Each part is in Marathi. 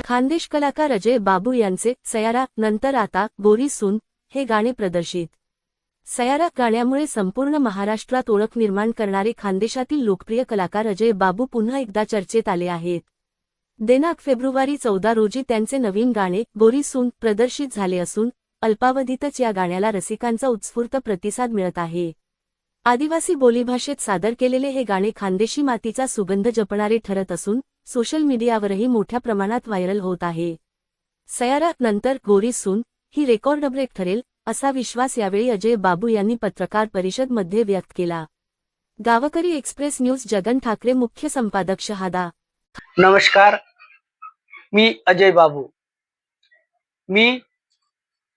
खानदेश कलाकार अजय बाबू यांचे सयारा नंतर आता गोरी सून हे गाणे प्रदर्शित। सयारा गाण्यामुळे संपूर्ण महाराष्ट्रात ओळख निर्माण करणारे खानदेशातील लोकप्रिय कलाकार अजय बाबू पुन्हा एकदा चर्चेत आले आहेत। दिनांक फेब्रुवारी 14 रोजी त्यांचे नवीन गाणे गोरी सून प्रदर्शित झाले असून अल्पावधीतच या गाण्याला रसिकांचा उत्स्फूर्त प्रतिसाद मिळत आहे। आदिवासी बोलीभाषेत सादर केलेले हे गाणे खानदेशी मातीचा सुगंध जपणारे ठरत असून सोशल मीडियावरही मोठ्या प्रमाणात व्हायरल होत आहे। सयारा नंतर गोरी सून ही रेकॉर्ड ब्रेक ठरेल असा विश्वास यावेळी अजय बाबू यांनी पत्रकार परिषद मध्ये व्यक्त केला। गावकरी एक्सप्रेस न्यूज जगन ठाकरे मुख्य संपादक शहादा। नमस्कार, मी अजय बाबू। मी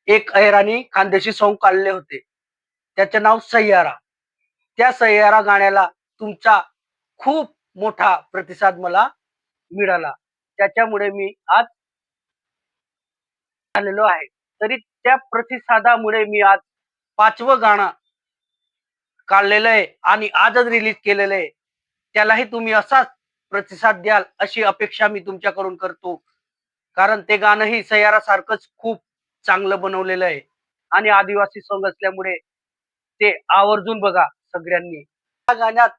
एक अहिराणी खानदेशी सॉन्ग काढले होते, त्याचे नाव सय्यारा। त्या सय्यारा गाण्याला तुमचा खूप मोठा प्रतिसाद मला मिळाला, त्याच्यामुळे मी आज आलेलो आहे। तरी त्या प्रतिसादामुळे मी आज 5वं गाणं काढलेलं आहे आणि आजच रिलीज केलेलं आहे। त्यालाही तुम्ही असाच प्रतिसाद द्याल अशी अपेक्षा मी तुमच्याकडून करतो, कारण ते गाणंही सय्यारा सारखंच खूप चांगलं बनवलेलं आहे आणि आदिवासी सॉन्ग असल्यामुळे ते आवर्जून बघा सगळ्यांनी। या गाण्यात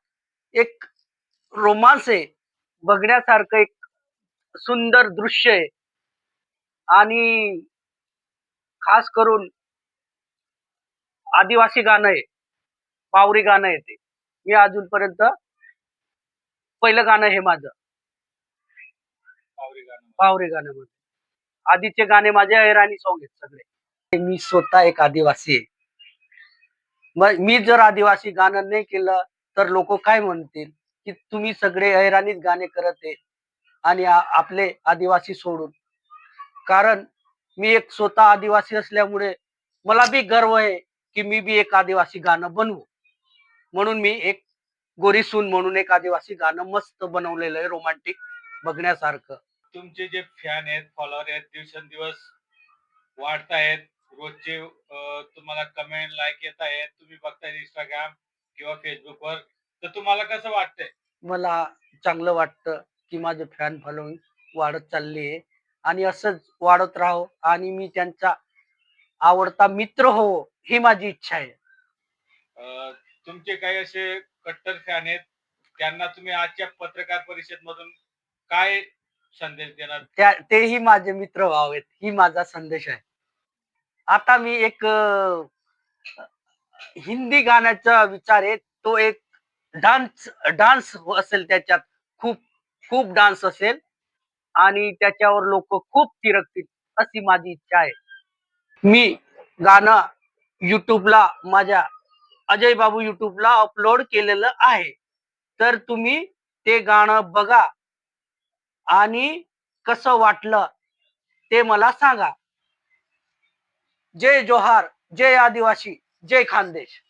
एक रोमांस आहे, बघण्यासारखं एक सुंदर दृश्य आहे आणि खास करून आदिवासी गाणं आहे, पावरी गाणं आहे ते। मी अजूनपर्यंत पहिलं गाणं हे माझं पावरी गाणं म्हणजे आधीचे गाणे माझे अहिराणी सॉन्ग आहेत सगळे। मी स्वतः एक आदिवासी आहे, मग मी जर आदिवासी गाणं नाही केलं तर लोक काय म्हणतील की तुम्ही सगळे अहिराणीच गाणे करत आहे आणि आपले आदिवासी सोडून। कारण मी एक स्वतः आदिवासी असल्यामुळे मला बी गर्व आहे की मी बी एक आदिवासी गाणं बनवू, म्हणून मी एक गोरी सून म्हणून एक आदिवासी गाणं मस्त बनवलेलं आहे, रोमांटिक बघण्यासारखं। तुमचे जे फॅन आहेत, फॉलोअर आहेत, दिवसेंदिवस वाढतायत, रोजचे तुम्हाला कमेंट लाईक येत आहेत, तुम्ही बघताय इंस्टाग्राम किंवा फेसबुकवर, तर तुम्हाला कसं वाटतंय? मला चांगलं वाटतं की माझे फॅन फॉलोइंग वाढत चालली आहे आणि असंच वाढत राहो आणि मी त्यांचा आवडता मित्र हो ही माझी इच्छा आहे। तुमचे काही असे कट्टर फॅन आहेत, त्यांना तुम्ही आजच्या पत्रकार परिषद मधून काय संदेश देणार? तेही माझे मित्र व्हावेत ही माझा संदेश आहे। आता मी एक हिंदी गाण्याचा विचार आहे, तो एक डान्स असेल, त्याच्यात खूप खूप डान्स असेल आणि त्याच्यावर लोक खूप थिरकतील अशी माझी इच्छा आहे। मी गाणं युट्यूबला माझ्या अजय बाबू युट्यूबला अपलोड केलेलं आहे, तर तुम्ही ते गाणं बघा आणि कसं वाटलं ते मला सांगा। जय जोहार, जय आदिवासी, जय खानदेश।